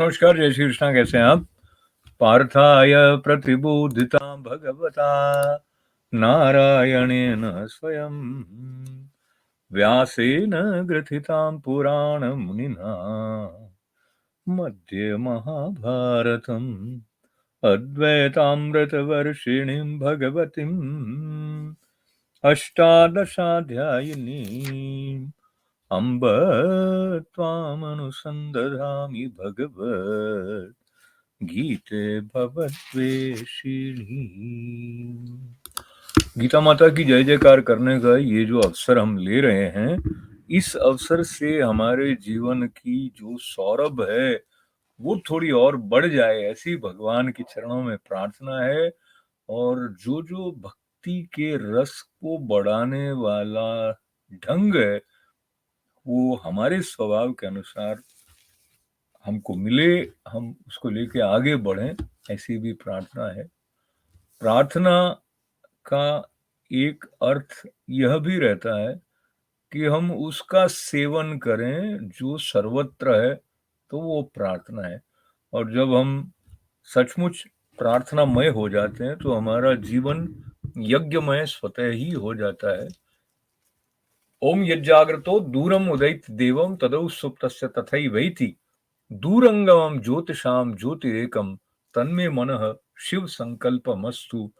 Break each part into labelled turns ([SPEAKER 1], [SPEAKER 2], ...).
[SPEAKER 1] नमस्कार, जय श्री कृष्णा। कैसे हैं आप? पार्थाय प्रतिबोधितां भगवता नारायणेन स्वयं व्यासेन ग्रथितां पुराणमुनिना मध्ये महाभारतम् अद्वैतामृतवर्षिणीं भगवतीम् अष्टादशाध्यायिनीम् अम्ब त्वामनुसन्दधामि भगवत् गीते भवद्वेषिणी। गीता माता की जय जयकार करने का ये जो अवसर हम ले रहे हैं, इस अवसर से हमारे जीवन की जो सौरभ है वो थोड़ी और बढ़ जाए, ऐसी भगवान के चरणों में प्रार्थना है। और जो जो भक्ति के रस को बढ़ाने वाला ढंग है वो हमारे स्वभाव के अनुसार हमको मिले, हम उसको लेके आगे बढ़ें, ऐसी भी प्रार्थना है। प्रार्थना का एक अर्थ यह भी रहता है कि हम उसका सेवन करें जो सर्वत्र है, तो वो प्रार्थना है। और जब हम सचमुच प्रार्थनामय हो जाते हैं तो हमारा जीवन यज्ञमय स्वतः ही हो जाता है। ओम यज्जाग्रतो दूरम उदैत देवम तदौ सुप्तस्य तथैवैति दूरंगमं ज्योतिषाम ज्योतिरेकम तन्मे मनः शिव संकल्पमस्तु।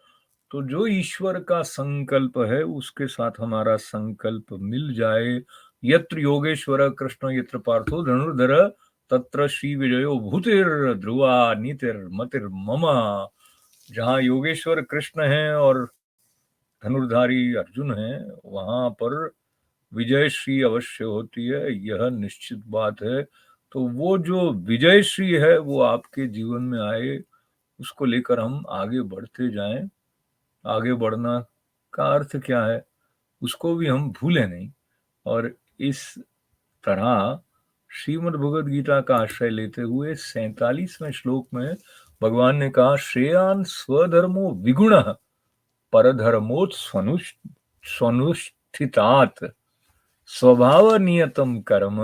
[SPEAKER 1] तो जो ईश्वर का संकल्प है उसके साथ हमारा संकल्प मिल जाए। यत्र योगेश्वर कृष्ण यत्र पार्थो धनुर्धर तत्र श्री विजयो भूतिर ध्रुवा नीतिर मतिर मम। जहाँ योगेश्वर कृष्ण है और धनुर्धारी अर्जुन है, वहां पर विजय श्री अवश्य होती है, यह निश्चित बात है। तो वो जो विजय श्री है वो आपके जीवन में आए, उसको लेकर हम आगे बढ़ते जाएं। आगे बढ़ना का अर्थ क्या है उसको भी हम भूलें नहीं। और इस तरह श्रीमद् भगवद गीता का आश्रय लेते हुए 47वें श्लोक में भगवान ने कहा, श्रेयान स्वधर्मो विगुणः परधर्मोत् स्वनुष्ठितात् स्वभाव नियतम कर्म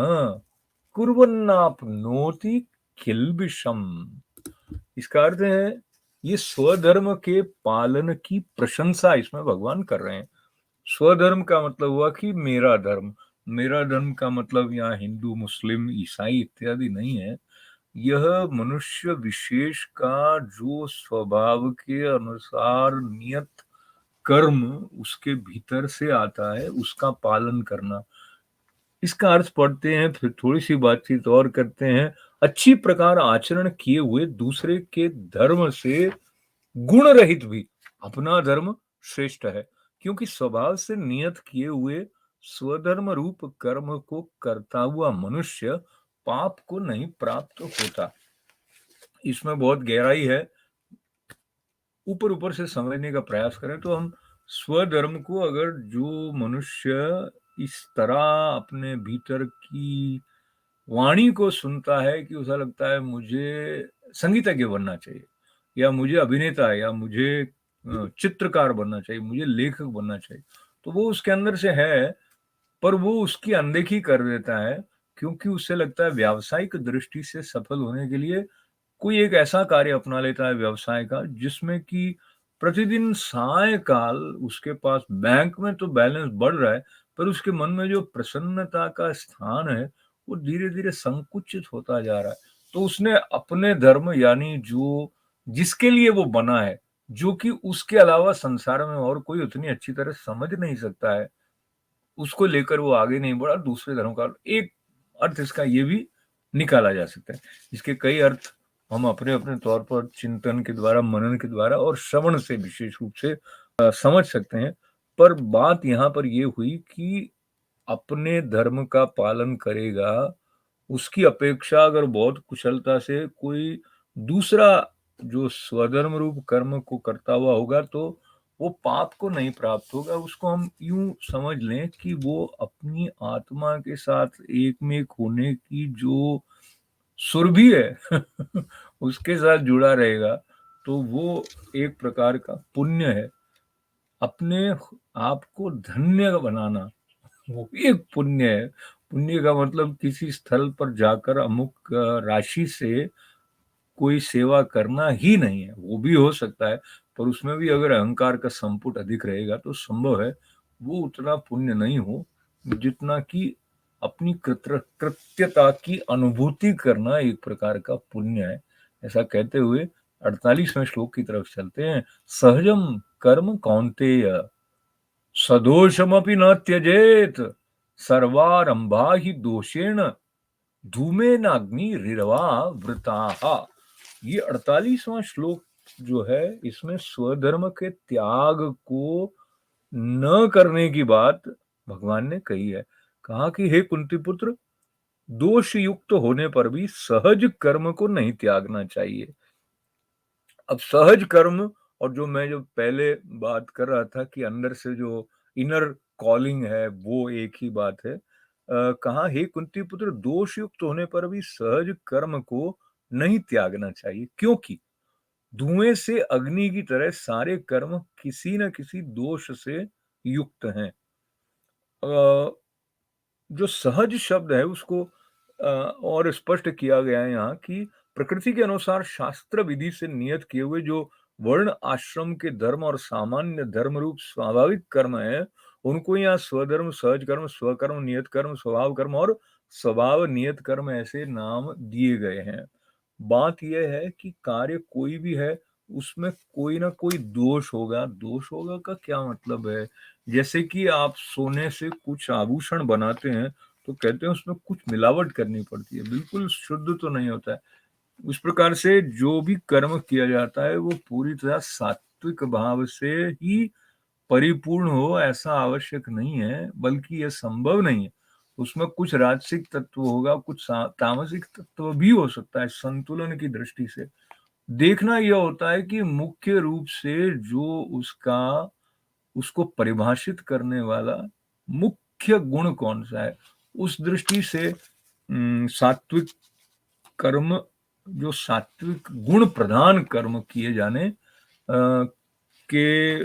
[SPEAKER 1] कुर्वन्नाप्नोति किल्बिषम। इसका अर्थ है ये स्वधर्म के पालन की प्रशंसा इसमें भगवान कर रहे हैं। स्वधर्म का मतलब हुआ कि मेरा धर्म। मेरा धर्म का मतलब यहाँ हिंदू मुस्लिम ईसाई इत्यादि नहीं है। यह मनुष्य विशेष का जो स्वभाव के अनुसार नियत कर्म उसके भीतर से आता है उसका पालन करना। इसका अर्थ पढ़ते हैं, फिर थोड़ी सी बातचीत और करते हैं। अच्छी प्रकार आचरण किए हुए दूसरे के धर्म से गुण रहित भी अपना धर्म श्रेष्ठ है, क्योंकि स्वभाव से नियत किए हुए स्वधर्म रूप कर्म को करता हुआ मनुष्य पाप को नहीं प्राप्त होता। इसमें बहुत गहराई है। ऊपर ऊपर से समझने का प्रयास करें तो हम स्वधर्म को अगर जो मनुष्य इस तरह अपने भीतर की वाणी को सुनता है कि उसे लगता है मुझे संगीतज्ञ बनना चाहिए, या मुझे अभिनेता, या मुझे चित्रकार बनना चाहिए, मुझे लेखक बनना चाहिए, तो वो उसके अंदर से है, पर वो उसकी अनदेखी कर देता है, क्योंकि उसे लगता है व्यावसायिक दृष्टि से सफल होने के लिए कोई एक ऐसा कार्य अपना लेता है व्यवसाय का जिसमें कि प्रतिदिन सायकाल उसके पास बैंक में तो बैलेंस बढ़ रहा है, पर उसके मन में जो प्रसन्नता का स्थान है वो धीरे धीरे संकुचित होता जा रहा है। तो उसने अपने धर्म यानी जो जिसके लिए वो बना है, जो कि उसके अलावा संसार में और कोई उतनी अच्छी तरह समझ नहीं सकता है, उसको लेकर वो आगे नहीं बढ़ा। दूसरे धर्म का एक अर्थ इसका ये भी निकाला जा सकता है। इसके कई अर्थ हम अपने अपने तौर पर चिंतन के द्वारा, मनन के द्वारा और श्रवण से विशेष रूप से समझ सकते हैं। पर बात यहाँ पर ये हुई कि अपने धर्म का पालन करेगा, उसकी अपेक्षा अगर बहुत कुशलता से कोई दूसरा जो स्वधर्म रूप कर्म को करता हुआ होगा तो वो पाप को नहीं प्राप्त होगा। उसको हम यूं समझ लें कि वो अपनी आत्मा के साथ एक में एक होने की जो सुरभि है उसके साथ जुड़ा रहेगा, तो वो एक प्रकार का पुण्य है। अपने आप को धन्य बनाना वो एक पुण्य है। पुण्य का मतलब किसी स्थल पर जाकर अमुक राशि से कोई सेवा करना ही नहीं है। वो भी हो सकता है, पर उसमें भी अगर अहंकार का संपुट अधिक रहेगा तो संभव है वो उतना पुण्य नहीं हो जितना कि अपनी कृत्यता की अनुभूति करना एक प्रकार का पुण्य है। ऐसा कहते हुए 48वें श्लोक की तरफ चलते हैं। सहजम कर्म कौन्तेय सदोषमपि न त्यजेत सर्वारंभा ही दोषेण धूमेनाग्नि रिरवा वृताहा। ये 48वां श्लोक जो है इसमें स्वधर्म के त्याग को न करने की बात भगवान ने कही है। कहा कि हे कुंती पुत्र, दोष युक्त होने पर भी सहज कर्म को नहीं त्यागना चाहिए। अब सहज कर्म और जो पहले बात कर रहा था कि अंदर से जो इनर कॉलिंग है वो एक ही बात है। कहा हे कुंती पुत्र, दोष युक्त होने पर भी सहज कर्म को नहीं त्यागना चाहिए, क्योंकि धुएं से अग्नि की तरह सारे कर्म किसी न किसी दोष से युक्त हैं। जो सहज शब्द है उसको और स्पष्ट किया गया है यहाँ कि प्रकृति के अनुसार शास्त्र विधि से नियत किए हुए जो वर्ण आश्रम के धर्म और सामान्य धर्म रूप स्वाभाविक कर्म है, उनको यहाँ स्वधर्म, सहज कर्म, स्वकर्म, नियत कर्म, स्वभाव कर्म और स्वभाव नियत कर्म ऐसे नाम दिए गए हैं। बात यह है कि कार्य कोई भी है उसमें कोई ना कोई दोष होगा। दोष होगा का क्या मतलब है? जैसे कि आप सोने से कुछ आभूषण बनाते हैं तो कहते हैं उसमें कुछ मिलावट करनी पड़ती है, बिल्कुल शुद्ध तो नहीं होता है। उस प्रकार से जो भी कर्म किया जाता है वो पूरी तरह सात्विक भाव से ही परिपूर्ण हो ऐसा आवश्यक नहीं है, बल्कि यह संभव नहीं है। उसमें कुछ राजसिक तत्व होगा, कुछ तामसिक तत्व भी हो सकता है। संतुलन की दृष्टि से देखना यह होता है कि मुख्य रूप से जो उसको परिभाषित करने वाला मुख्य गुण कौन सा है। उस दृष्टि से सात्विक कर्म, जो सात्विक गुण प्रधान कर्म किए जाने के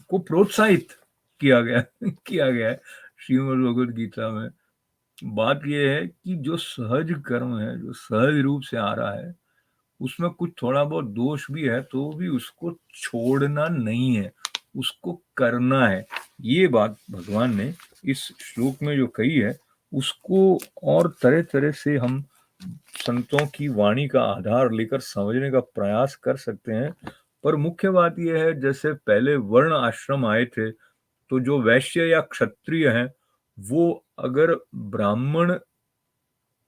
[SPEAKER 1] को प्रोत्साहित किया गया है श्रीमद् भगवद गीता में। बात यह है कि जो सहज कर्म है, जो सहज रूप से आ रहा है, उसमें कुछ थोड़ा बहुत दोष भी है तो भी उसको छोड़ना नहीं है, उसको करना है। ये बात भगवान ने इस श्लोक में जो कही है उसको और तरह तरह से हम संतों की वाणी का आधार लेकर समझने का प्रयास कर सकते हैं। पर मुख्य बात यह है, जैसे पहले वर्ण आश्रम आए थे तो जो वैश्य या क्षत्रिय हैं वो अगर ब्राह्मण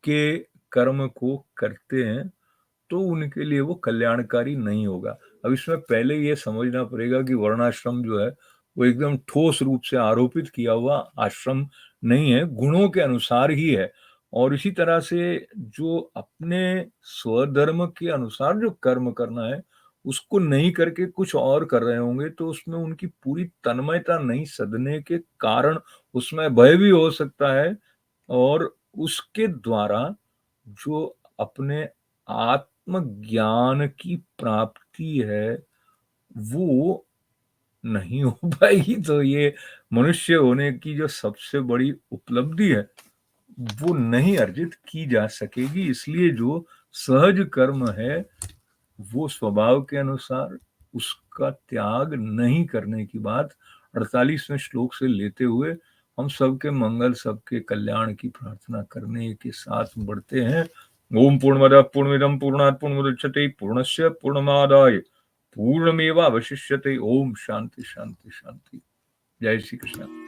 [SPEAKER 1] के कर्म को करते हैं तो उनके लिए वो कल्याणकारी नहीं होगा। अब इसमें पहले ये समझना पड़ेगा कि वर्णाश्रम जो है वो एकदम ठोस रूप से आरोपित किया हुआ आश्रम नहीं है, गुणों के अनुसार ही है। और इसी तरह से जो अपने स्वधर्म के अनुसार जो कर्म करना है उसको नहीं करके कुछ और कर रहे होंगे तो उसमें उनकी पूरी तन्मयता नहीं सधने के कारण उसमें भय भी हो सकता है, और उसके द्वारा जो अपने आत्मज्ञान की प्राप्ति है वो नहीं हो पाएगी। तो ये मनुष्य होने की जो सबसे बड़ी उपलब्धि है वो नहीं अर्जित की जा सकेगी। इसलिए जो सहज कर्म है वो स्वभाव के अनुसार उसका त्याग नहीं करने की बात 48वें श्लोक से लेते हुए हम सबके मंगल, सबके कल्याण की प्रार्थना करने के साथ बढ़ते हैं। ओम पूर्णमदः पूर्णमिदं पूर्णात् पूर्णमुदच्यते पूर्णस्य पूर्णमादाय पूर्णमेवावशिष्यते। ओम शांति शांति शांति। जय श्री कृष्ण।